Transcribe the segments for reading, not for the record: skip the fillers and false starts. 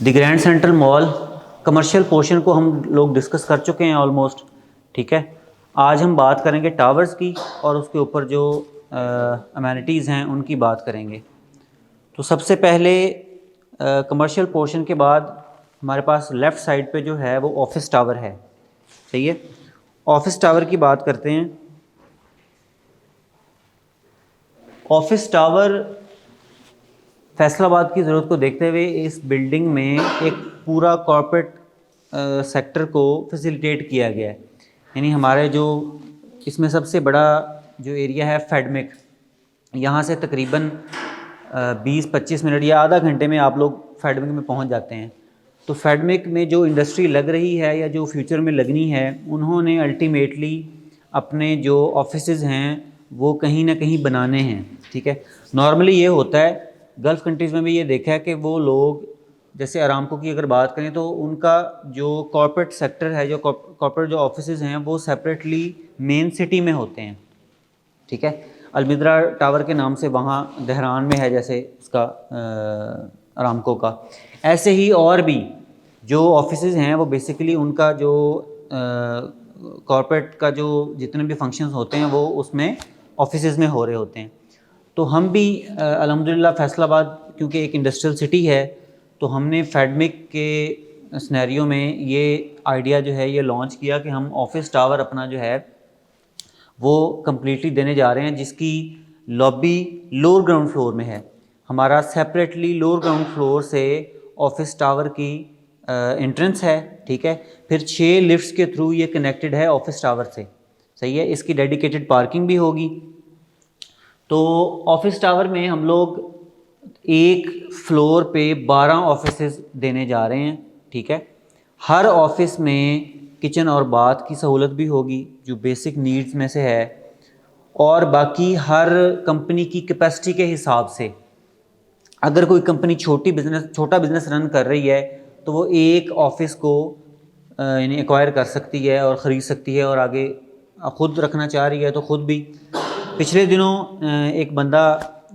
The grand central mall commercial portion को हम लोग डिस्कस कर चुके हैं ऑलमोस्ट। ठीक है, आज हम बात करेंगे टावर्स की और उसके ऊपर जो अमेनिटीज़ हैं उनकी बात करेंगे। तो सबसे पहले कमर्शियल पोर्शन के बाद हमारे पास लेफ़्ट साइड पे जो है वो ऑफिस टावर है। सही है, ऑफिस टावर की बात करते हैं। ऑफिस टावर फैसलाबाद की ज़रूरत को देखते हुए इस बिल्डिंग में एक पूरा कॉर्पोरेट सेक्टर को फैसिलिटेट किया गया है। यानी हमारे जो इसमें सबसे बड़ा जो एरिया है फेडमिक, यहाँ से तकरीबन 20-25 मिनट या आधा घंटे में आप लोग फेडमिक में पहुँच जाते हैं। तो फेडमिक में जो इंडस्ट्री लग रही है या जो फ्यूचर में लगनी है, उन्होंने अल्टीमेटली अपने जो ऑफिसेज़ हैं वो कहीं ना कहीं बनाने हैं। ठीक है, नॉर्मली ये होता है, गल्फ़ कंट्रीज़ में भी ये देखा है कि वो लोग जैसे अरामको की अगर बात करें तो उनका जो कॉर्पोरेट सेक्टर है, जो कॉर्पोरेट जो ऑफिसेज़ हैं वो सेपरेटली मेन सिटी में होते हैं। ठीक है, अलमिद्रा टावर के नाम से वहाँ देहरान में है जैसे उसका अरामको का। ऐसे ही और भी जो ऑफिसेज़ हैं वो बेसिकली उनका जो कॉर्पोरेट का जो जितने भी फंक्शंस होते हैं वो उसमें ऑफिसेज़ में हो रहे होते हैं। तो हम भी अल्हम्दुलिल्लाह फैसलाबाद क्योंकि एक इंडस्ट्रियल सिटी है, तो हमने फेडमिक के सिनेरियो में ये आइडिया जो है ये लॉन्च किया कि हम ऑफिस टावर अपना जो है वो कम्प्लीटली देने जा रहे हैं, जिसकी लॉबी लोअर ग्राउंड फ्लोर में है। हमारा सेपरेटली लोअर ग्राउंड फ्लोर से ऑफिस टावर की एंट्रेंस है। ठीक है, फिर 6 लिफ्ट्स के थ्रू ये कनेक्टेड है ऑफिस टावर से। सही है, इसकी डेडिकेटेड पार्किंग भी होगी। तो ऑफिस टावर में हम लोग एक फ्लोर पे 12 ऑफिसेज देने जा रहे हैं। ठीक है, हर ऑफिस में किचन और बाथ की सहूलत भी होगी जो बेसिक नीड्स में से है, और बाकी हर कंपनी की कैपेसिटी के हिसाब से अगर कोई कंपनी छोटा बिज़नेस रन कर रही है तो वो एक ऑफिस को यानी एक्वायर कर सकती है और ख़रीद सकती है, और आगे ख़ुद रखना चाह रही है तो ख़ुद भी। पिछले दिनों एक बंदा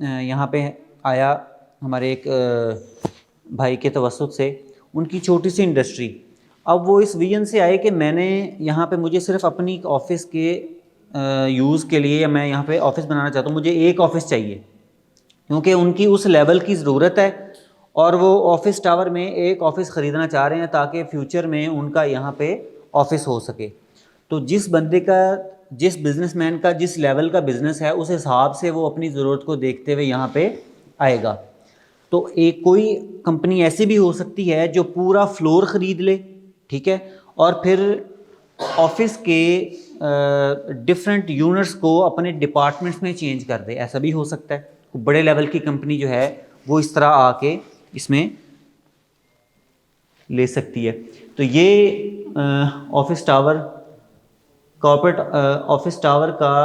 यहाँ पे आया हमारे एक भाई के तवस्सुत से, उनकी छोटी सी इंडस्ट्री। अब वो इस विजन से आए कि मैंने यहाँ पे मुझे सिर्फ अपनी ऑफिस के यूज़ के लिए, या मैं यहाँ पे ऑफिस बनाना चाहता हूँ, मुझे एक ऑफिस चाहिए क्योंकि उनकी उस लेवल की ज़रूरत है और वो ऑफिस टावर में एक ऑफिस ख़रीदना चाह रहे हैं ताकि फ्यूचर में उनका यहाँ पे ऑफिस हो सके। तो जिस बंदे का, जिस बिज़नेसमैन का जिस लेवल का बिज़नेस है उस हिसाब से वो अपनी ज़रूरत को देखते हुए यहाँ पे आएगा। तो एक कोई कंपनी ऐसी भी हो सकती है जो पूरा फ्लोर ख़रीद ले, ठीक है, और फिर ऑफिस के डिफरेंट यूनिट्स को अपने डिपार्टमेंट्स में चेंज कर दे। ऐसा भी हो सकता है, बड़े लेवल की कंपनी जो है वो इस तरह आके इसमें ले सकती है। तो ये office tower, corporate office tower का,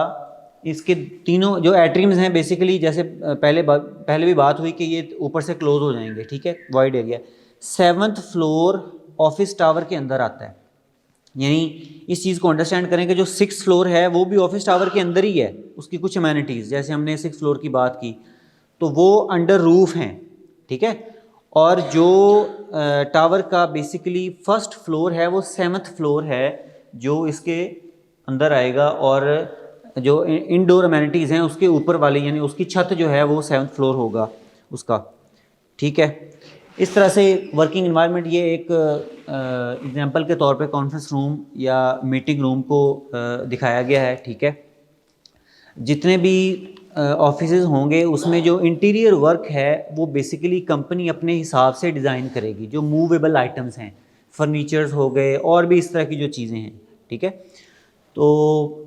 इसके तीनों जो एट्रीम्स हैं बेसिकली, जैसे पहले भी बात हुई कि ये ऊपर से क्लोज हो जाएंगे। ठीक है, wide area. 7th floor office tower के अंदर आता है। यानी इस चीज़ को अंडरस्टैंड करें कि जो 6th फ्लोर है वो भी ऑफिस टावर के अंदर ही है। उसकी कुछ अमेनिटीज़, जैसे हमने 6th फ्लोर की बात की, तो वो अंडर रूफ हैं। ठीक है, और जो टावर का बेसिकली फर्स्ट फ्लोर है वो 7th फ्लोर है जो इसके अंदर आएगा, और जो इनडोर अमेनिटीज़ हैं उसके ऊपर वाली, यानी उसकी छत जो है वो 7th फ्लोर होगा उसका। ठीक है, इस तरह से वर्किंग एनवायरनमेंट, ये एक एग्जांपल के तौर पे कॉन्फ्रेंस रूम या मीटिंग रूम को दिखाया गया है। ठीक है, जितने भी ऑफिसेज होंगे उसमें जो इंटीरियर वर्क है वो बेसिकली कंपनी अपने हिसाब से डिज़ाइन करेगी। जो मूवेबल आइटम्स हैं, फर्नीचर्स हो गए और भी इस तरह की जो चीज़ें हैं। ठीक है, तो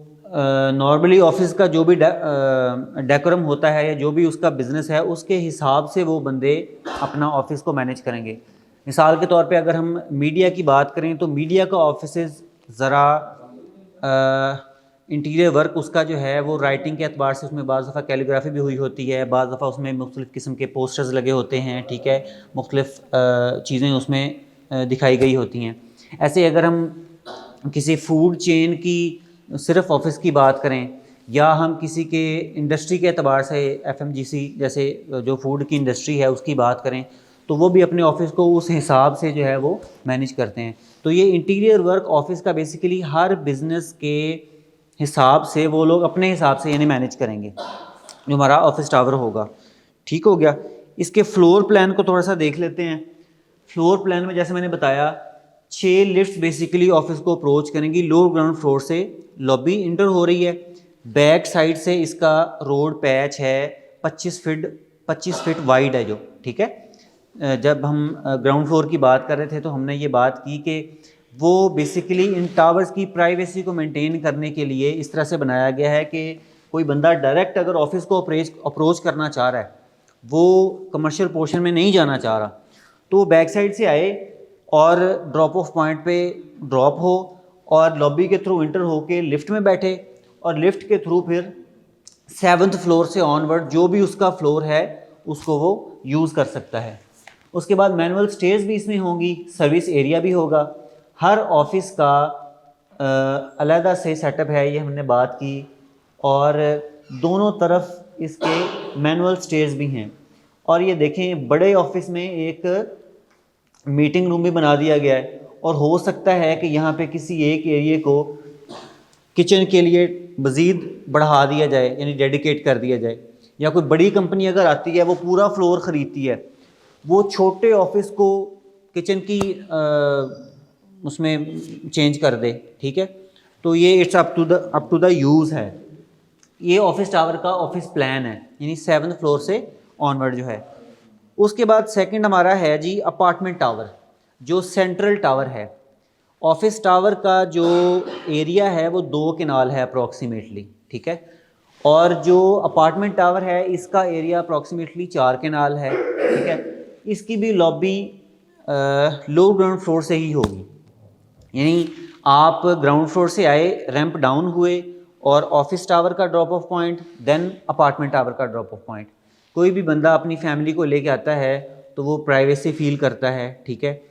नॉर्मली ऑफिस का जो भी डेकोरम होता है या जो भी उसका बिज़नेस है उसके हिसाब से वो बंदे अपना ऑफिस को मैनेज करेंगे। मिसाल के तौर पे अगर हम मीडिया की बात करें तो मीडिया का ऑफिसेज़ ज़रा इंटीरियर वर्क उसका जो है वो राइटिंग के एतबार से उसमें बाज़ दफ़ा कैलीग्राफी भी हुई होती है, बाज़ दफ़ा उसमें मुख्तलिफ़ किस्म के पोस्टर्स लगे होते हैं। ठीक है, मुख्तलिफ़ चीज़ें उसमें दिखाई गई होती हैं। ऐसे अगर हम किसी फूड चेन की सिर्फ ऑफिस की बात करें, या हम किसी के इंडस्ट्री के एतबार से FMGC जैसे जो फूड की इंडस्ट्री है उसकी बात करें, तो वो भी अपने ऑफिस को उस हिसाब से जो है वो मैनेज करते हैं। तो ये इंटीरियर वर्क ऑफिस का बेसिकली हर बिज़नेस के हिसाब से वो लोग अपने हिसाब से यानी मैनेज करेंगे जो हमारा ऑफिस टावर होगा। ठीक हो गया। इसके फ्लोर प्लान को थोड़ा सा देख लेते हैं। फ्लोर प्लान में जैसे मैंने बताया 6 लिफ्ट बेसिकली ऑफिस को अप्रोच करेंगी। लोअर ग्राउंड फ्लोर से लॉबी इंटर हो रही है। बैक साइड से इसका रोड पैच है 25 फीट वाइड है जो, ठीक है। जब हम ग्राउंड फ्लोर की बात कर रहे थे तो हमने ये बात की कि वो बेसिकली इन टावर्स की प्राइवेसी को मेंटेन करने के लिए इस तरह से बनाया गया है कि कोई बंदा डायरेक्ट अगर ऑफिस को अप्रोच करना चाह रहा है, वो कमर्शियल पोर्शन में नहीं जाना चाह रहा, तो वो बैक साइड से आए और ड्रॉप ऑफ पॉइंट पे ड्रॉप हो और लॉबी के थ्रू इंटर होके लिफ्ट में बैठे और लिफ्ट के थ्रू फिर 7th फ्लोर से ऑनवर्ड जो भी उसका फ्लोर है उसको वो यूज़ कर सकता है। उसके बाद मैनुअल स्टेयर्स भी इसमें होंगी, सर्विस एरिया भी होगा। हर ऑफिस का अलहदा से सेटअप है, ये हमने बात की। और दोनों तरफ इसके मैनुअल स्टेयर्स भी हैं। और ये देखें बड़े ऑफिस में एक मीटिंग रूम भी बना दिया गया है और हो सकता है कि यहाँ पे किसी एक एरिए को किचन के लिए मज़ीद बढ़ा दिया जाए यानी डेडिकेट कर दिया जाए। या कोई बड़ी कंपनी अगर आती है वो पूरा फ्लोर ख़रीदती है, वो छोटे ऑफिस को किचन की उसमें चेंज कर दे, ठीक है। तो ये it's up to the use है। ये ऑफिस टावर का ऑफिस प्लान है यानी 7th फ्लोर से ऑनवर्ड जो है। उसके बाद सेकंड हमारा है जी अपार्टमेंट टावर, जो सेंट्रल टावर है। ऑफिस टावर का जो एरिया है वो 2 कनाल है अप्रॉक्सीमेटली, ठीक है। और जो अपार्टमेंट टावर है इसका एरिया अप्रॉक्सीमेटली 4 कनाल है, ठीक है। इसकी भी लॉबी लो ग्राउंड फ्लोर से ही होगी, यानी आप ग्राउंड फ्लोर से आए, रैंप डाउन हुए और ऑफिस टावर का drop off point, then apartment tower का ड्रॉप ऑफ पॉइंट। कोई भी बंदा अपनी फैमिली को लेके आता है तो वो प्राइवेसी फील करता है, ठीक है।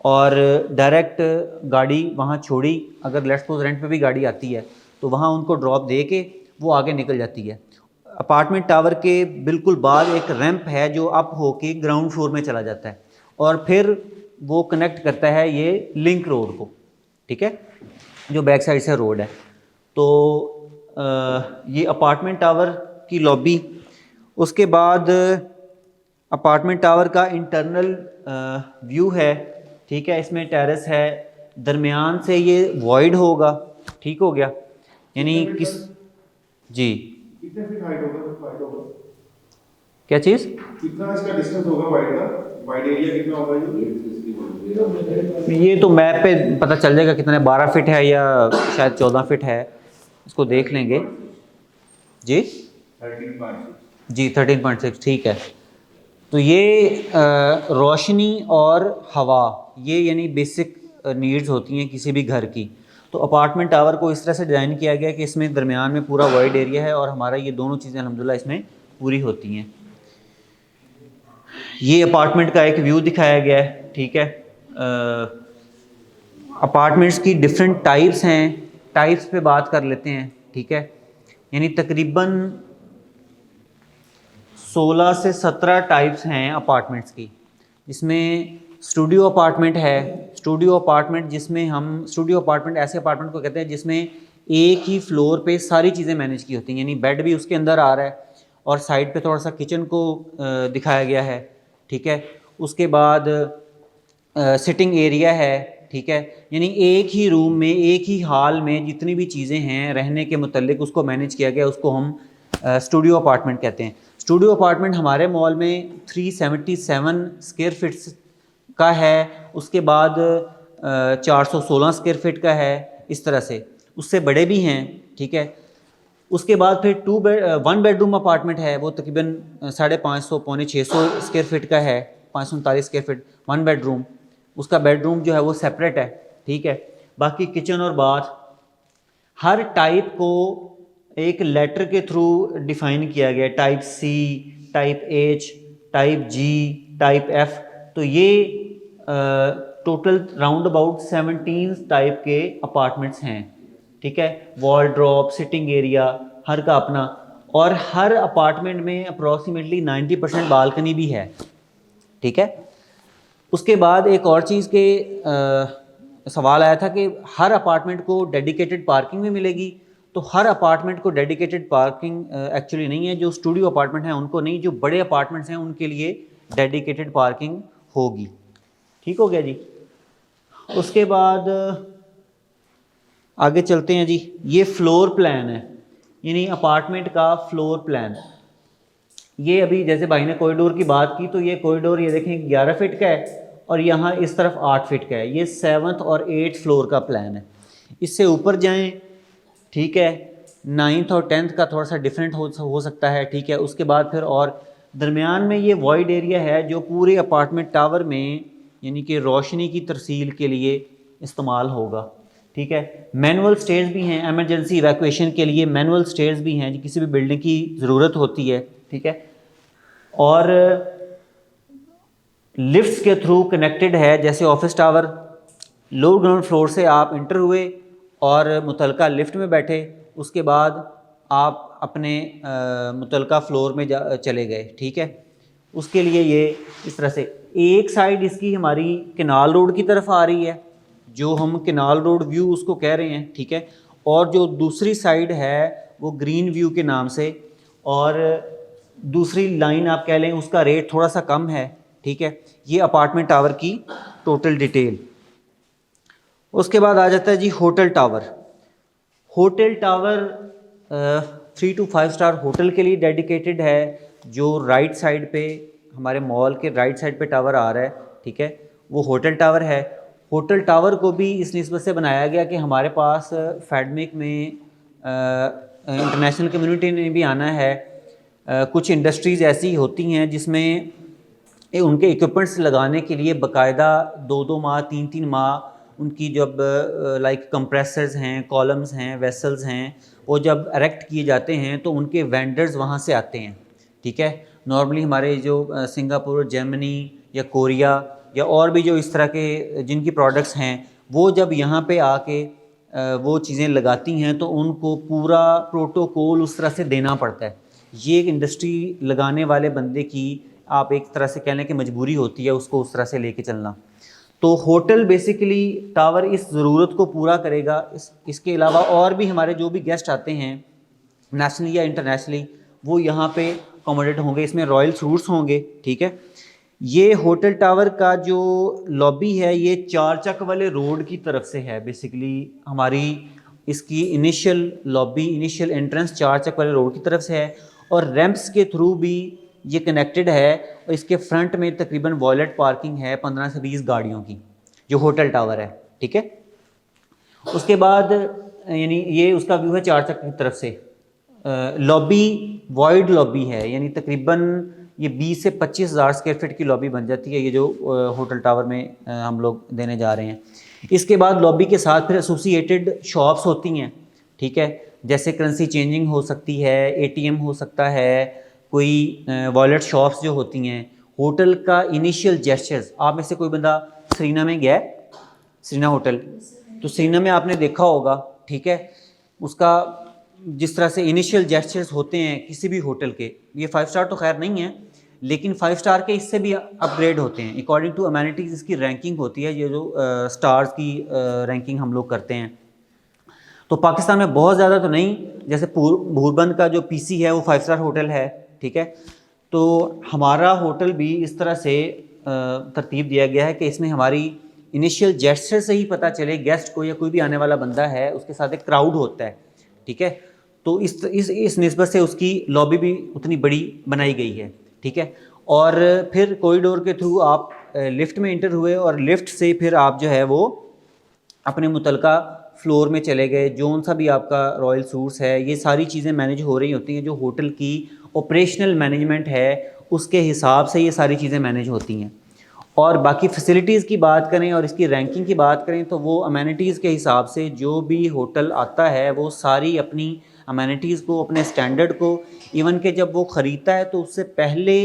और डायरेक्ट गाड़ी वहाँ छोड़ी, अगर लेट्स सपोज रेंट पे भी गाड़ी आती है तो वहाँ उनको ड्रॉप दे के वो आगे निकल जाती है। अपार्टमेंट टावर के बिल्कुल बाद एक रैंप है जो अप होके ग्राउंड फ्लोर में चला जाता है और फिर वो कनेक्ट करता है ये लिंक रोड को, ठीक है, जो बैक साइड से रोड है। तो ये अपार्टमेंट टावर की लॉबी। उसके बाद अपार्टमेंट टावर का इंटरनल व्यू है, ठीक है। इसमें टेरेस है, दरमियान से ये वॉइड होगा, ठीक हो गया। यानी किस जी कितने फीट हाइट होगा? क्या चीज़? कितना इसका डिस्टेंस होगा वाइड का? वाइड एरिया कितना होगा ये तो मैप पे पता चल जाएगा कितना है, 12 फीट है या शायद 14 फीट है, इसको देख लेंगे जी। 13.6 जी 13.6, ठीक है। तो ये रोशनी और हवा, ये यानी बेसिक नीड्स होती हैं किसी भी घर की। तो अपार्टमेंट टावर को इस तरह से डिज़ाइन किया गया कि इसमें दरमियान में पूरा वाइड एरिया है और हमारा ये दोनों चीज़ें अल्हम्दुलिल्लाह इसमें पूरी होती हैं। ये अपार्टमेंट का एक व्यू दिखाया गया है, ठीक है। अपार्टमेंट्स की डिफरेंट टाइप्स हैं, टाइप्स पे बात कर लेते हैं, ठीक है। यानी तकरीबन 16 से 17 टाइप्स हैं अपार्टमेंट्स की, जिसमें स्टूडियो अपार्टमेंट है। स्टूडियो अपार्टमेंट जिसमें हम स्टूडियो अपार्टमेंट ऐसे अपार्टमेंट को कहते हैं जिसमें एक ही फ्लोर पे सारी चीज़ें मैनेज की होती हैं, यानी बेड भी उसके अंदर आ रहा है और साइड पे थोड़ा सा किचन को दिखाया गया है, ठीक है। उसके बाद सिटिंग एरिया है, ठीक है। यानी एक ही रूम में, एक ही हॉल में जितनी भी चीज़ें हैं रहने के मुतल्लिक उसको मैनेज किया गया, उसको हम स्टूडियो अपार्टमेंट कहते हैं। स्टूडियो अपार्टमेंट हमारे मॉल में 377 स्क्वायर फीट्स का है। उसके बाद 416 स्क्वायर फीट का है, इस तरह से उससे बड़े भी हैं, ठीक है। उसके बाद फिर 1 बेडरूम अपार्टमेंट है, वो तकरीबन 550 पौने 600 स्क्वायर फीट का है, 539 स्क्वायर फीट 1 बेडरूम। उसका बेडरूम जो है वो सेपरेट है, ठीक है। बाकी किचन और बाथ हर टाइप को एक लेटर के थ्रू डिफाइन किया गया, type C, type H, type G, type F. तो ये टोटल राउंड अबाउट 17 टाइप के अपार्टमेंट्स हैं, ठीक है। वॉलड्रॉप, सिटिंग एरिया हर का अपना, और हर अपार्टमेंट में अप्रॉक्सीमेटली 90% बालकनी भी है, ठीक है। उसके बाद एक और चीज़ के सवाल आया था कि हर अपार्टमेंट को डेडिकेटेड पार्किंग भी मिलेगी। तो हर अपार्टमेंट को डेडिकेटेड पार्किंग एक्चुअली नहीं है। जो स्टूडियो अपार्टमेंट हैं उनको नहीं, जो बड़े अपार्टमेंट्स हैं उनके लिए डेडिकेटेड पार्किंग होगी। ठीक हो गया जी। उसके बाद आगे चलते हैं जी। ये फ्लोर प्लान है, यानी अपार्टमेंट का फ्लोर प्लान। ये अभी जैसे भाई ने कॉरिडोर की बात की, तो ये कॉरिडोर ये देखें 11 फीट का है और यहाँ इस तरफ 8 फीट का है। ये 7th और 8th फ्लोर का प्लान है। इससे ऊपर जाएं, ठीक है, 9th और 10th का थोड़ा सा डिफरेंट हो सकता है, ठीक है। उसके बाद फिर और दरमियान में ये वॉइड एरिया है जो पूरे अपार्टमेंट टावर में यानी कि रोशनी की तरसील के लिए इस्तेमाल होगा, ठीक है। मैनुअल स्टेयर्स भी हैं, एमरजेंसी इवैक्यूएशन के लिए मैनुअल स्टेयर्स भी हैं, किसी भी बिल्डिंग की ज़रूरत होती है, ठीक है। और लिफ्ट्स के थ्रू कनेक्टेड है, जैसे office tower, lower ground floor से आप इंटर हुए और मुतलका लिफ्ट में बैठे, उसके बाद आप अपने मुतलका फ्लोर में चले गए, ठीक है। उसके लिए ये इस तरह से एक साइड इसकी हमारी कैनाल रोड की तरफ आ रही है, जो हम कैनाल रोड व्यू उसको कह रहे हैं, ठीक है। और जो दूसरी साइड है वो ग्रीन व्यू के नाम से, और दूसरी लाइन आप कह लें उसका रेट थोड़ा सा कम है, ठीक है। ये अपार्टमेंट टावर की टोटल डिटेल। उसके बाद आ जाता है जी hotel tower. Hotel tower 3 to 5 star hotel के लिए डेडिकेटेड है, जो राइट साइड पे हमारे मॉल के राइट साइड पे टावर आ रहा है, ठीक है, वो होटल टावर है। होटल टावर को भी इस निस्बत से बनाया गया कि हमारे पास फैडमिक में इंटरनेशनल कम्युनिटी ने भी आना है। कुछ इंडस्ट्रीज़ ऐसी होती हैं जिसमें उनके इक्विपमेंट्स लगाने के लिए बाकायदा 2-2 माह 3-3 माह उनकी जब लाइक कंप्रेसर्स हैं, कॉलम्स हैं, वेसल्स हैं, वो जब एरेक्ट किए जाते हैं तो उनके वेंडर्स वहाँ से आते हैं, ठीक है। नॉर्मली हमारे जो सिंगापुर, जर्मनी या कोरिया या और भी जो इस तरह के जिनकी प्रोडक्ट्स हैं, वो जब यहाँ पे आके वो चीज़ें लगाती हैं तो उनको पूरा प्रोटोकॉल उस तरह से देना पड़ता है। ये एक इंडस्ट्री लगाने वाले बंदे की आप एक तरह से कह लें कि मजबूरी होती है उसको उस तरह से लेके चलना। तो होटल बेसिकली टावर इस ज़रूरत को पूरा करेगा। इसके अलावा और भी हमारे जो भी गेस्ट आते हैं नेशनली या इंटरनेशनली, वो यहाँ पे अकोमोडेट होंगे। इसमें रॉयल सूट्स होंगे, ठीक है। ये होटल टावर का जो लॉबी है ये 4 चक वाले रोड की तरफ से है। बेसिकली हमारी इसकी इनिशियल लॉबी, इनिशियल एंट्रेंस 4 चक वाले रोड की तरफ से है और रैंप्स के थ्रू भी ये कनेक्टेड है। और इसके फ्रंट में तकरीबन वॉलेट पार्किंग है 15 से 20 गाड़ियों की, जो होटल टावर है, ठीक है। उसके बाद यानी ये उसका व्यू है 4 चक की तरफ से। लॉबी वॉइड लॉबी है, यानी तकरीबन ये 20 से 25 हज़ार स्क्वायर फीट की लॉबी बन जाती है, ये जो होटल टावर में हम लोग देने जा रहे हैं। इसके बाद लॉबी के साथ फिर एसोसिएटेड शॉप्स होती हैं, ठीक है, जैसे करेंसी चेंजिंग हो सकती है, एटीएम हो सकता है, कोई वॉलेट शॉप्स जो होती हैं। होटल का इनिशियल जेस्चर्स, आप में से कोई बंदा सरीना में गया है, सरीना होटल, तो सरीना में आपने देखा होगा, ठीक है, उसका जिस तरह से इनिशियल जेस्चर्स होते हैं किसी भी होटल के, ये 5 स्टार तो खैर नहीं है, लेकिन 5 स्टार के इससे भी अपग्रेड होते हैं अकॉर्डिंग टू अमेनिटीज़। इसकी रैंकिंग होती है, ये जो स्टार्स की रैंकिंग हम लोग करते हैं। तो पाकिस्तान में बहुत ज़्यादा तो नहीं, जैसे भूरबंद का जो पीसी है वो 5 स्टार होटल है, ठीक है। तो हमारा होटल भी इस तरह से तरतीब दिया गया है कि इसमें हमारी इनिशियल जेस्चर से ही पता चले गेस्ट को या कोई भी आने वाला बंदा है उसके साथ एक क्राउड होता है, ठीक है। तो इस निस्बत से उसकी लॉबी भी उतनी बड़ी बनाई गई है, ठीक है। और फिर कॉरिडोर के थ्रू आप लिफ्ट में इंटर हुए और लिफ्ट से फिर आप जो है वो अपने मुतलका फ्लोर में चले गए। जोन सा भी आपका रॉयल सूट्स है, ये सारी चीज़ें मैनेज हो रही होती हैं। जो होटल की ऑपरेशनल मैनेजमेंट है उसके हिसाब से ये सारी चीज़ें मैनेज होती हैं। और बाकी फैसिलिटीज़ की बात करें और इसकी रैंकिंग की बात करें तो वो अमेनिटीज़ के हिसाब से जो भी होटल आता है वो सारी अपनी अमेनिटीज़ को, अपने स्टैंडर्ड को, इवन के जब वो ख़रीदता है तो उससे पहले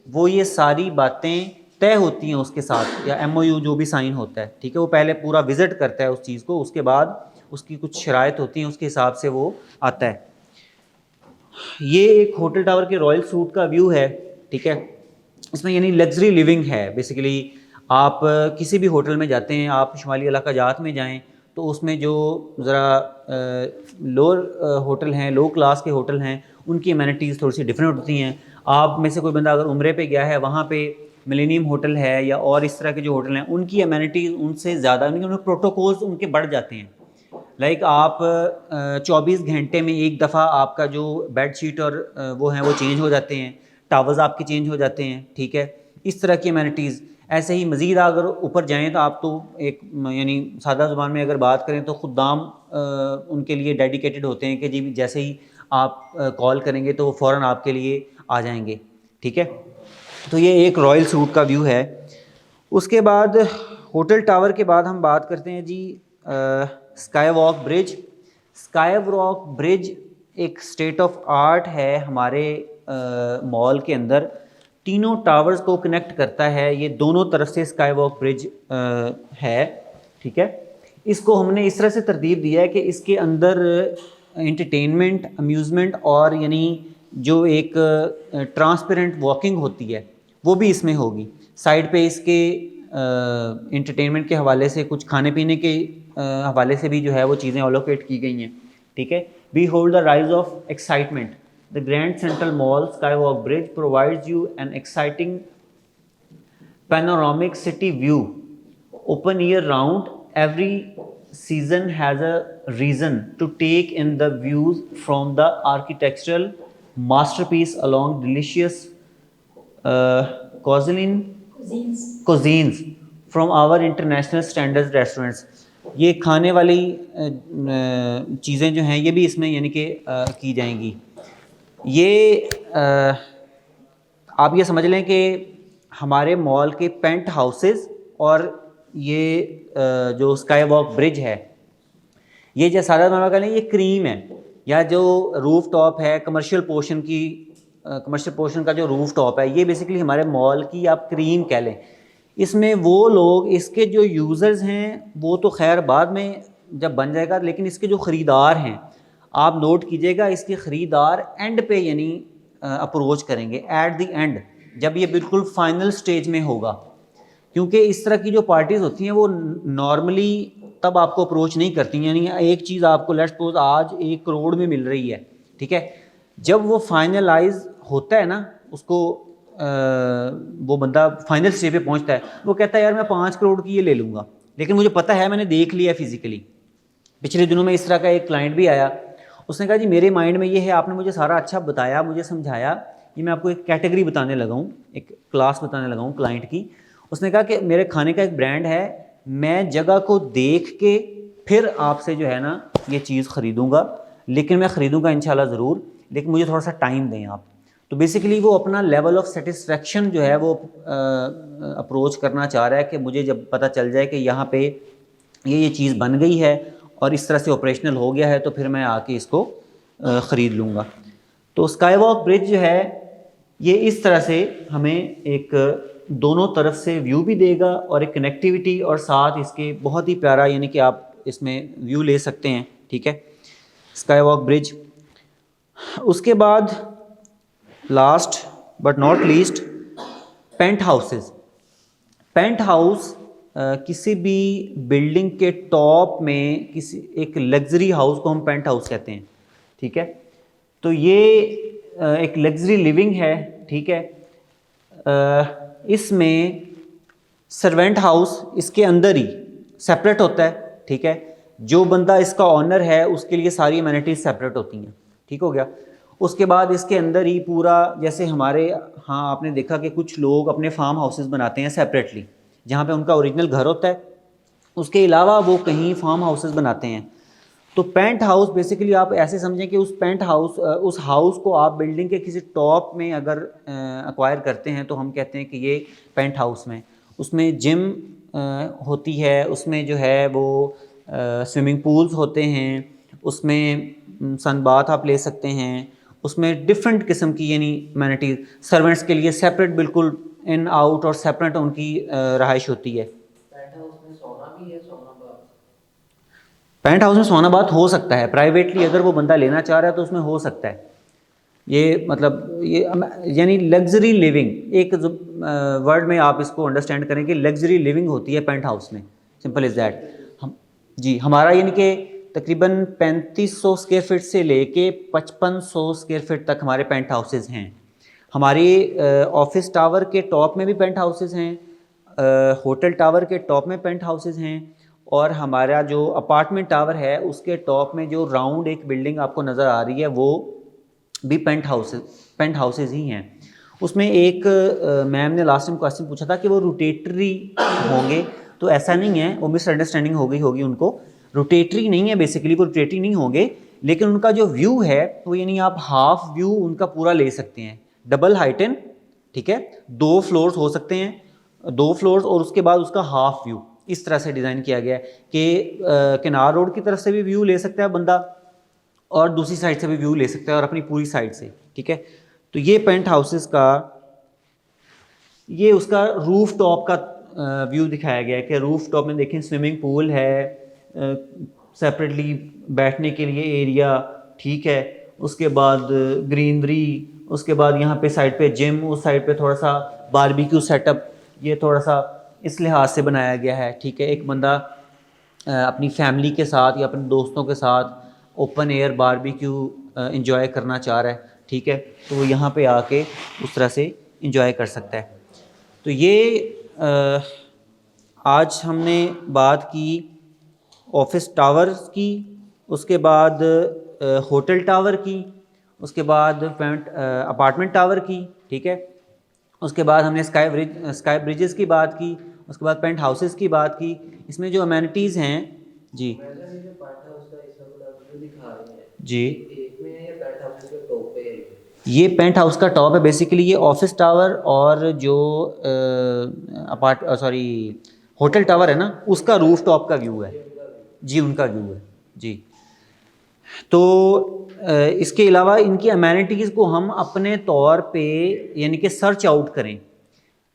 वो ये सारी बातें तय होती हैं उसके साथ, या MOU जो भी साइन होता है, ठीक है, वो पहले पूरा विज़िट करता है उस चीज़ को, उसके बाद उसकी कुछ शराइत होती हैं, उसके हिसाब से वो आता है। ये एक होटल टावर के रॉयल सूट का व्यू है, ठीक है। इसमें यानी लग्जरी लिविंग है बेसिकली। आप किसी भी होटल में जाते हैं, आप शुमाली इलाका जात में जाएं तो उसमें जो ज़रा लोअर होटल हैं, लो क्लास के होटल हैं, उनकी अमेनिटीज़ थोड़ी सी डिफरेंट होती हैं। आप में से कोई बंदा अगर उम्रे पे गया है, वहाँ पे मिलेनियम होटल है या और इस तरह के जो होटल हैं, उनकी अमेनिटीज़ उनसे ज़्यादा, उनके प्रोटोकॉल्स उनके बढ़ जाते हैं। लाइक आप 24 घंटे में एक दफ़ा आपका जो बेड शीट और वो हैं वो चेंज हो जाते हैं, टावल्स आपके चेंज हो जाते हैं, ठीक है, इस तरह की अमेनिटीज़। ऐसे ही मज़ीद अगर ऊपर जाएं तो आप तो एक यानी सादा ज़ुबान में अगर बात करें तो ख़ुद्दाम उनके लिए डेडिकेटेड होते हैं कि जी जैसे ही आप कॉल करेंगे तो वो फ़ौरन आपके लिए आ जाएंगे, ठीक है। तो ये एक रॉयल सूट का व्यू है। उसके बाद होटल टावर के बाद हम बात करते हैं जी sky walk bridge. Sky walk bridge एक स्टेट ऑफ आर्ट है हमारे मॉल के अंदर, तीनों टावर्स को कनेक्ट करता है, ये दोनों तरफ से स्काई वॉक ब्रिज है, ठीक है। इसको हमने इस तरह से तरतीब दिया है कि इसके अंदर एंटरटेनमेंट, अम्यूज़मेंट और यानी जो एक ट्रांसपेरेंट वॉकिंग होती है वो भी इसमें होगी। साइड पे इसके एंटरटेनमेंट के हवाले से कुछ खाने पीने के हवाले से भी जो है वो चीज़ें अलोकेट की गई हैं, ठीक है। We hold the rise of excitement. The Grand Central Mall Skywalk Bridge provides you an exciting panoramic city view. Open year round, every season has a reason to take in the views from the architectural masterpiece along delicious cuisines from our international standards restaurants. ये खाने वाली चीज़ें जो हैं ये भी इसमें यानी कि की जाएंगी। ये आप ये समझ लें कि हमारे मॉल के पेंट हाउसेस और ये जो स्काई वॉक ब्रिज है, ये जो सारा माना कह लें ये क्रीम है, या जो रूफ टॉप है कमर्शियल पोर्शन का जो रूफ टॉप है, ये बेसिकली हमारे मॉल की आप क्रीम कह लें। इसमें वो लोग, इसके जो यूज़र्स हैं वो तो खैर बाद में जब बन जाएगा, लेकिन इसके जो ख़रीदार हैं आप नोट कीजिएगा, इसके ख़रीदार एंड पे यानी अप्रोच करेंगे, एट द एंड, जब ये बिल्कुल फाइनल स्टेज में होगा। क्योंकि इस तरह की जो पार्टीज़ होती हैं वो नॉर्मली तब आपको अप्रोच नहीं करती, यानी एक चीज़ आपको लेट्स सपोज आज 1 करोड़ में मिल रही है, ठीक है, जब वो फाइनलाइज होता है ना, उसको वो बंदा फाइनल स्टेज पे पहुंचता है, वो कहता है यार मैं 5 करोड़ की ये ले लूँगा, लेकिन मुझे पता है मैंने देख लिया फिज़िकली। पिछले दिनों में इस तरह का एक क्लाइंट भी आया, उसने कहा जी मेरे माइंड में ये है, आपने मुझे सारा अच्छा बताया, मुझे समझाया, ये मैं आपको एक कैटेगरी बताने लगा हूँ, एक क्लास बताने लगा हूँ क्लाइंट की। उसने कहा कि मेरे खाने का एक ब्रांड है, मैं जगह को देख के फिर आपसे जो है ना ये चीज़ ख़रीदूँगा, लेकिन मैं ख़रीदूँगा इंशाल्लाह ज़रूर, लेकिन मुझे थोड़ा सा टाइम दें आप। तो बेसिकली वो अपना लेवल ऑफ सेटिस्फेक्शन जो है वो अप्रोच करना चाह रहा है कि मुझे जब पता चल जाए कि यहाँ पे ये चीज़ बन गई है और इस तरह से ऑपरेशनल हो गया है, तो फिर मैं आके इसको ख़रीद लूँगा। तो स्काई वॉक ब्रिज जो है ये इस तरह से हमें एक दोनों तरफ से व्यू भी देगा और एक कनेक्टिविटी, और साथ इसके बहुत ही प्यारा यानी कि आप इसमें व्यू ले सकते हैं, ठीक है, स्काई वॉक ब्रिज। उसके बाद last but not least paint houses. Paint house किसी भी बिल्डिंग के टॉप में किसी एक लग्जरी हाउस को हम पेंट हाउस कहते हैं, ठीक है। तो ये एक लग्जरी लिविंग है, ठीक है। इसमें सर्वेंट हाउस इसके अंदर ही सेपरेट होता है, ठीक है। जो बंदा इसका ऑनर है उसके लिए सारी अमेनिटीज़ सेपरेट होती हैं, ठीक हो गया। उसके बाद इसके अंदर ही पूरा, जैसे हमारे हाँ आपने देखा कि कुछ लोग अपने फार्म हाउसेस बनाते हैं सेपरेटली, जहाँ पे उनका ओरिजिनल घर होता है, उसके अलावा वो कहीं फार्म हाउसेस बनाते हैं। तो पेंट हाउस बेसिकली आप ऐसे समझें कि उस हाउस को आप बिल्डिंग के किसी टॉप में अगर एक्वायर करते हैं तो हम कहते हैं कि ये पेंट हाउस में, उसमें जिम होती है, उसमें जो है वो स्विमिंग पूल्स होते हैं, उसमें सनबाथ आप ले सकते हैं, उसमें डिफरेंट किस्म की यानी अमेनिटीज़, सर्वेंट्स के लिए सेपरेट बिल्कुल इन आउट और सेपरेट उनकी रहाइश होती है। पेंट हाउस में सोना बात हो सकता है प्राइवेटली, अगर वो बंदा लेना चाह रहा है तो उसमें हो सकता है, ये मतलब ये यानी लग्जरी लिविंग, एक वर्ड में आप इसको अंडरस्टैंड करें कि लग्जरी लिविंग होती है पेंट हाउस में, सिंपल इज़ दैट। हम जी, हमारा यानी कि तकरीबन 3500 स्क्वायर फीट से लेके 5500 स्क्वायर फीट तक हमारे पेंट हाउसेज हैं। हमारे ऑफिस टावर के टॉप में भी पेंट हाउसेज हैं, होटल टावर के टॉप में पेंट हाउसेज हैं, और हमारा जो अपार्टमेंट टावर है उसके टॉप में जो राउंड एक बिल्डिंग आपको नज़र आ रही है वो भी पेंट हाउसेज ही हैं। उसमें एक मैम ने लास्ट टाइम क्वेश्चन पूछा था कि वो रोटेटरी होंगे, तो ऐसा नहीं है, वो मिसअंडरस्टैंडिंग हो गई होगी उनको। रोटेटरी नहीं है, बेसिकली वो रोटेटरी नहीं होंगे, लेकिन उनका जो व्यू है वो यानी आप हाफ व्यू उनका पूरा ले सकते हैं। डबल हाइटन, ठीक है, 2 फ्लोर्स हो सकते हैं, 2 फ्लोर्स, और उसके बाद उसका हाफ व्यू इस तरह से डिज़ाइन किया गया है कि किनार रोड की तरफ से भी व्यू ले सकता है बंदा और दूसरी साइड से भी व्यू ले सकता है और अपनी पूरी साइड से, ठीक है। तो ये पेंट हाउसेस का ये उसका रूफ टॉप का व्यू दिखाया गया है कि रूफ टॉप में देखें स्विमिंग पूल है, सेपरेटली बैठने के लिए एरिया, ठीक है, उसके बाद ग्रीनरी, उसके बाद यहाँ पे साइड पे जिम, उस साइड पे थोड़ा सा बारबेक्यू सेटअप, ये थोड़ा सा इस लिहाज से बनाया गया है, ठीक है। एक बंदा अपनी फैमिली के साथ या अपने दोस्तों के साथ ओपन एयर बारबेक्यू इंजॉय करना चाह रहा है, ठीक है, तो वो यहाँ पे आके उस तरह से इंजॉय कर सकता है। तो ये आज हमने बात की ऑफिस टावर्स की, उसके बाद होटल टावर की, उसके बाद अपार्टमेंट टावर की, ठीक है, उसके बाद हमने स्काई ब्रिजेस की बात की, उसके बाद पेंट हाउसेस की बात की। इसमें जो अमेनिटीज़ हैं जी जी, ये पेंट हाउस का टॉप है, बेसिकली ये ऑफिस टावर और जो होटल टावर है ना उसका रूफ टॉप का व्यू है जी, उनका व्यू है जी। तो इसके अलावा इनकी अमेनिटीज़ को हम अपने तौर पे यानी कि सर्च आउट करें।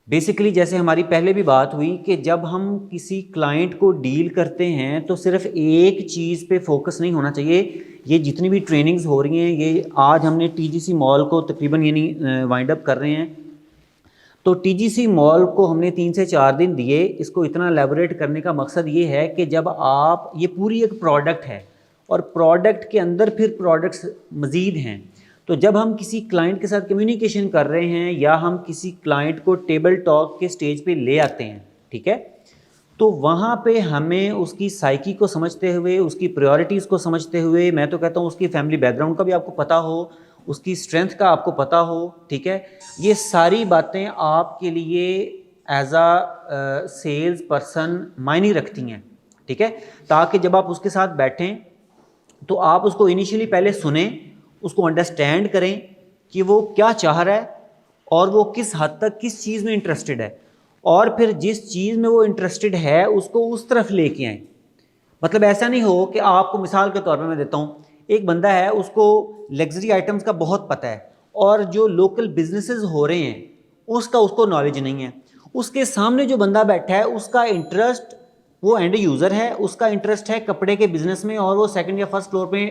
बेसिकली जैसे हमारी पहले भी बात हुई कि जब हम किसी क्लाइंट को डील करते हैं तो सिर्फ एक चीज़ पे फोकस नहीं होना चाहिए। ये जितनी भी ट्रेनिंग्स हो रही हैं, ये आज हमने टीजीसी मॉल को तकरीबन यानी वाइंड अप कर रहे हैं, तो टीजीसी मॉल को हमने 3 से 4 दिन दिए। इसको इतना एलेबोरेट करने का मकसद ये है कि जब आप, ये पूरी एक प्रोडक्ट है और प्रोडक्ट के अंदर फिर प्रोडक्ट्स मज़ीद हैं, तो जब हम किसी क्लाइंट के साथ कम्युनिकेशन कर रहे हैं या हम किसी क्लाइंट को टेबल टॉक के स्टेज पे ले आते हैं, ठीक है, तो वहाँ पे हमें उसकी साइकी को समझते हुए, उसकी प्रायोरिटीज़ को समझते हुए, मैं तो कहता हूँ उसकी फैमिली बैकग्राउंड का भी आपको पता हो, उसकी स्ट्रेंथ का आपको पता हो, ठीक है, ये सारी बातें आपके लिए एज आ सेल्स पर्सन मायने रखती हैं, ठीक है, ताकि जब आप उसके साथ बैठें तो आप उसको इनिशियली पहले सुने, उसको अंडरस्टैंड करें कि वो क्या चाह रहा है और वो किस हद तक किस चीज़ में इंटरेस्टेड है, और फिर जिस चीज़ में वो इंटरेस्टेड है उसको उस तरफ लेके आएँ। मतलब ऐसा नहीं हो कि आपको, मिसाल के तौर पे मैं देता हूँ, एक बंदा है उसको लग्जरी आइटम्स का बहुत पता है और जो लोकल बिजनेसेस हो रहे हैं उसका उसको नॉलेज नहीं है। उसके सामने जो बंदा बैठा है उसका इंटरेस्ट, वो एंड यूज़र है, उसका इंटरेस्ट है कपड़े के बिज़नेस में और वो सेकंड या फर्स्ट फ्लोर पे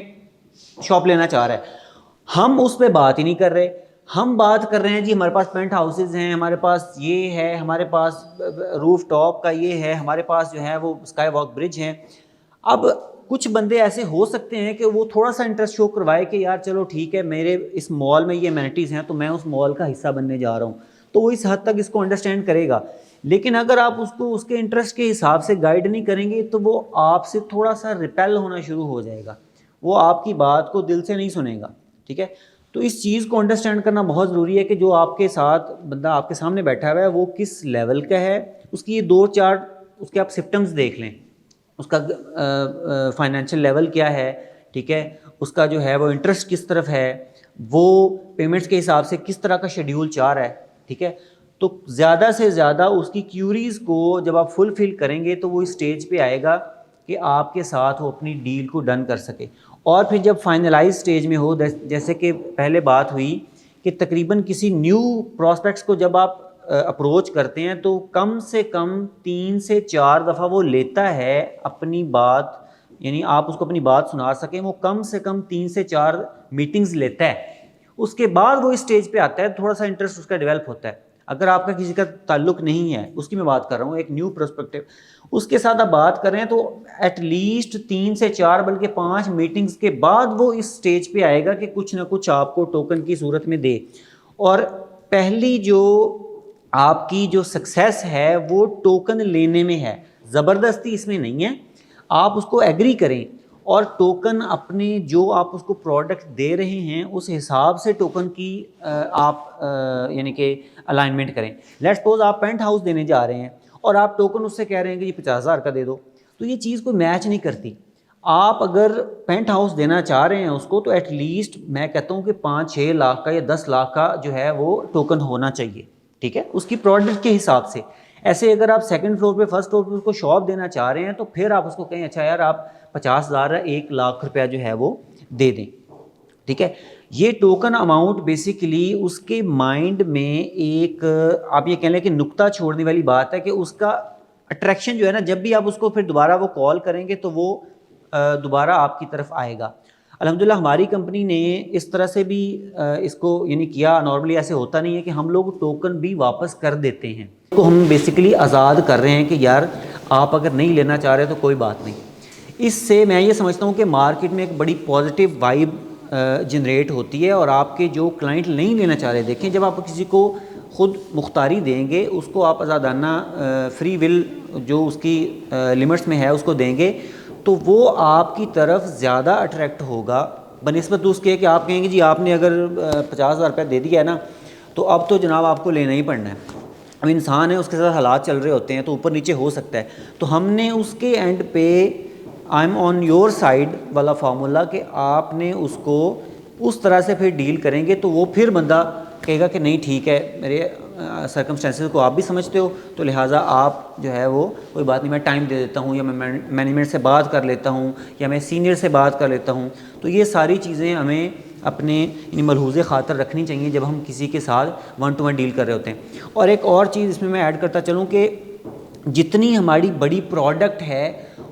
शॉप लेना चाह रहा है। हम उस पर बात ही नहीं कर रहे, हम बात कर रहे हैं जी हमारे पास पेंट हाउसेज हैं, हमारे पास ये है, हमारे पास रूफ टॉप का ये है, हमारे पास जो है वो स्काई वॉक ब्रिज है। अब कुछ बंदे ऐसे हो सकते हैं कि वो थोड़ा सा इंटरेस्ट शो करवाए कि यार चलो ठीक है, मेरे इस मॉल में ये अमेनिटीज़ हैं तो मैं उस मॉल का हिस्सा बनने जा रहा हूँ, तो वो इस हद तक इसको अंडरस्टैंड करेगा। लेकिन अगर आप उसको उसके इंटरेस्ट के हिसाब से गाइड नहीं करेंगे तो वो आपसे थोड़ा सा रिपेल होना शुरू हो जाएगा, वो आपकी बात को दिल से नहीं सुनेगा, ठीक है। तो इस चीज़ को अंडरस्टैंड करना बहुत ज़रूरी है कि जो आपके साथ बंदा आपके सामने बैठा हुआ है वो किस लेवल का है। उसकी ये 2-4 उसके आप सिम्टम्स देख लें, उसका फाइनेंशियल लेवल क्या है, ठीक है, उसका जो है वो इंटरेस्ट किस तरफ है, वो पेमेंट्स के हिसाब से किस तरह का शेड्यूल चाह रहा है, ठीक है। तो ज़्यादा से ज़्यादा उसकी क्यूरीज़ को जब आप फुलफ़िल करेंगे तो वो इस स्टेज पे आएगा कि आपके साथ वो अपनी डील को डन कर सके। और फिर जब फाइनलाइज स्टेज में हो, जैसे कि पहले बात हुई कि तकरीबन किसी न्यू प्रॉस्पेक्ट्स को जब आप अप्रोच करते हैं तो कम से कम 3 से 4 दफ़ा वो लेता है अपनी बात, यानी आप उसको अपनी बात सुना सकें, वो कम से कम 3 से 4 मीटिंग्स लेता है। उसके बाद वो इस स्टेज पे आता है, थोड़ा सा इंटरेस्ट उसका डेवलप होता है। अगर आपका किसी का ताल्लुक नहीं है, उसकी मैं बात कर रहा हूँ, एक न्यू पर्सपेक्टिव, उसके साथ आप बात कर रहे हैं, तो एटलीस्ट 3 से 4 बल्कि 5 मीटिंग्स के बाद वो इस स्टेज पे आएगा कि कुछ ना कुछ आपको टोकन की सूरत में दे। और पहली जो आपकी जो सक्सेस है वो टोकन लेने में है, ज़बरदस्ती इसमें नहीं है। आप उसको एग्री करें और टोकन अपने जो आप उसको प्रोडक्ट दे रहे हैं उस हिसाब से टोकन की आप यानी कि अलाइनमेंट करें। लेट्स सपोज आप पेंट हाउस देने जा रहे हैं और आप टोकन उससे कह रहे हैं कि ये 50,000 का दे दो, तो ये चीज़ कोई मैच नहीं करती। आप अगर पेंट हाउस देना चाह रहे हैं उसको, तो एटलीस्ट मैं कहता हूँ कि 5-6 लाख का या 10 लाख का जो है वो टोकन होना चाहिए, ठीक है, उसकी प्रोडक्ट के हिसाब से। ऐसे अगर आप सेकंड फ्लोर पे, फर्स्ट फ्लोर पे उसको शॉप देना चाह रहे हैं, तो फिर आप उसको कहें अच्छा यार आप 50,000 या 1 लाख रुपया जो है वो दे दें, ठीक है। ये टोकन अमाउंट बेसिकली उसके माइंड में एक आप ये कह लें कि नुक्ता छोड़ने वाली बात है कि उसका अट्रैक्शन जो है ना, जब भी आप उसको फिर दोबारा वो कॉल करेंगे तो वो दोबारा आपकी तरफ आएगा। अल्हम्दुलिल्लाह हमारी कंपनी ने इस तरह से भी इसको यानी किया। नॉर्मली ऐसे होता नहीं है कि हम लोग टोकन भी वापस कर देते हैं, तो हम बेसिकली आज़ाद कर रहे हैं कि यार आप अगर नहीं लेना चाह रहे तो कोई बात नहीं। इससे मैं ये समझता हूँ कि मार्केट में एक बड़ी पॉजिटिव वाइब जनरेट होती है और आपके जो क्लाइंट नहीं लेना चाह रहे, देखें जब आप किसी को ख़ुद मुख्तारी देंगे, उसको आप आज़ादाना फ्री विल जो उसकी लिमिट्स में है उसको देंगे, तो वो आपकी तरफ ज़्यादा अट्रैक्ट होगा बनिस्बत उसके कि आप कहेंगे जी आपने अगर 50,000 रुपये दे दिया है ना, तो अब तो जनाब आपको लेना ही पड़ना है। अब इंसान है, उसके साथ हालात चल रहे होते हैं तो ऊपर नीचे हो सकता है, तो हमने उसके एंड पे I am on your side वाला फार्मूला कि आपने उसको उस तरह से फिर डील करेंगे, तो वो फिर बंदा कहेगा कि नहीं ठीक है, मेरे सर्कमस्टेंसेस को आप भी समझते हो, तो लिहाजा आप जो है वो कोई बात नहीं, मैं टाइम दे देता हूँ, या मैं मैनेजमेंट से बात कर लेता हूँ, या मैं सीनियर से बात कर लेता हूँ। तो ये सारी चीज़ें हमें अपने मलहूज़े ख़ातर रखनी चाहिए जब हम किसी के साथ 1-to-1 डील कर रहे होते हैं। और एक और चीज़ इसमें मैं ऐड करता चलूँ कि जितनी हमारी बड़ी प्रोडक्ट है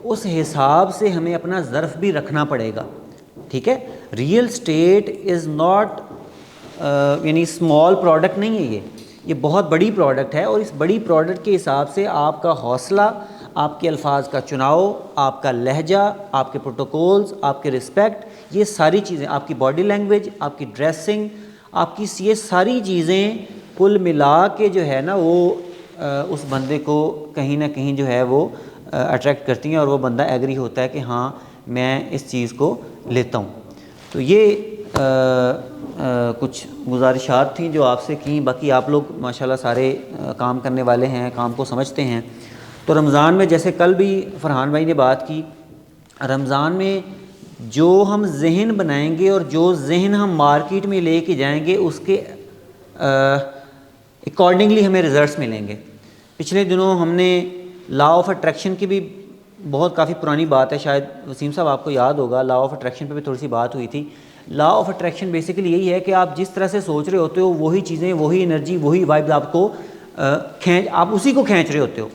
उस हिसाब से हमें अपना ज़र्फ़ भी रखना पड़ेगा, ठीक है। रियल स्टेट इज़ नॉट यानी स्मॉल प्रोडक्ट नहीं है, ये बहुत बड़ी प्रोडक्ट है। और इस बड़ी प्रोडक्ट के हिसाब से आपका हौसला, आपके अल्फाज का चुनाव, आपका लहजा, आपके प्रोटोकॉल्स, आपके रिस्पेक्ट, ये सारी चीज़ें, आपकी बॉडी लैंग्वेज, आपकी ड्रेसिंग, आपकी ये सारी चीज़ें कुल मिला के जो है ना वो उस बंदे को कहीं ना कहीं जो है वो अट्रैक्ट करती हैं और वो बंदा एग्री होता है कि हाँ मैं इस चीज़ को लेता हूँ। तो ये कुछ गुजारिशात थी जो आपसे की। बाकी आप लोग माशाल्लाह सारे काम करने वाले हैं, काम को समझते हैं। तो रमज़ान में जैसे कल भी फरहान भाई ने बात की, रमज़ान में जो हम जहन बनाएंगे और जो जहन हम मार्केट में लेके जाएंगे उसके अकॉर्डिंगली हमें रिज़ल्ट्स मिलेंगे। पिछले दिनों हमने लॉ ऑफ अट्रैक्शन की भी बहुत काफ़ी पुरानी बात है, शायद वसीम साहब आपको याद होगा, लॉ ऑफ अट्रैक्शन पे भी थोड़ी सी बात हुई थी। लॉ ऑफ अट्रैक्शन बेसिकली यही है कि आप जिस तरह से सोच रहे होते हो वही चीज़ें, वही एनर्जी, वही वाइब्स आपको आप उसी को खींच रहे होते हो।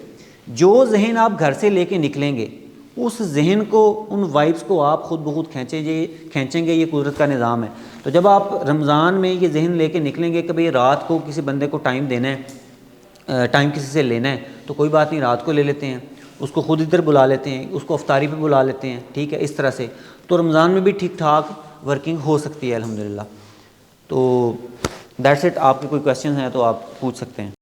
जो जहन आप घर से लेके निकलेंगे उस जहन को, उन वाइब्स को आप ख़ुद ब खुद खींचेंगे। ये कुदरत का निज़ाम है। तो जब आप रमज़ान में ये जहन लेके निकलेंगे कि भाई रात को किसी बंदे को टाइम देना है, टाइम किसी से लेना है, तो कोई बात नहीं, रात को ले लेते हैं, उसको खुद इधर बुला लेते हैं, उसको अफ्तारी पे बुला लेते हैं, ठीक है। इस तरह से तो रमज़ान में भी ठीक ठाक वर्किंग हो सकती है अल्हम्दुलिल्लाह। तो दैट्स इट। आपके कोई क्वेश्चन हैं तो आप पूछ सकते हैं।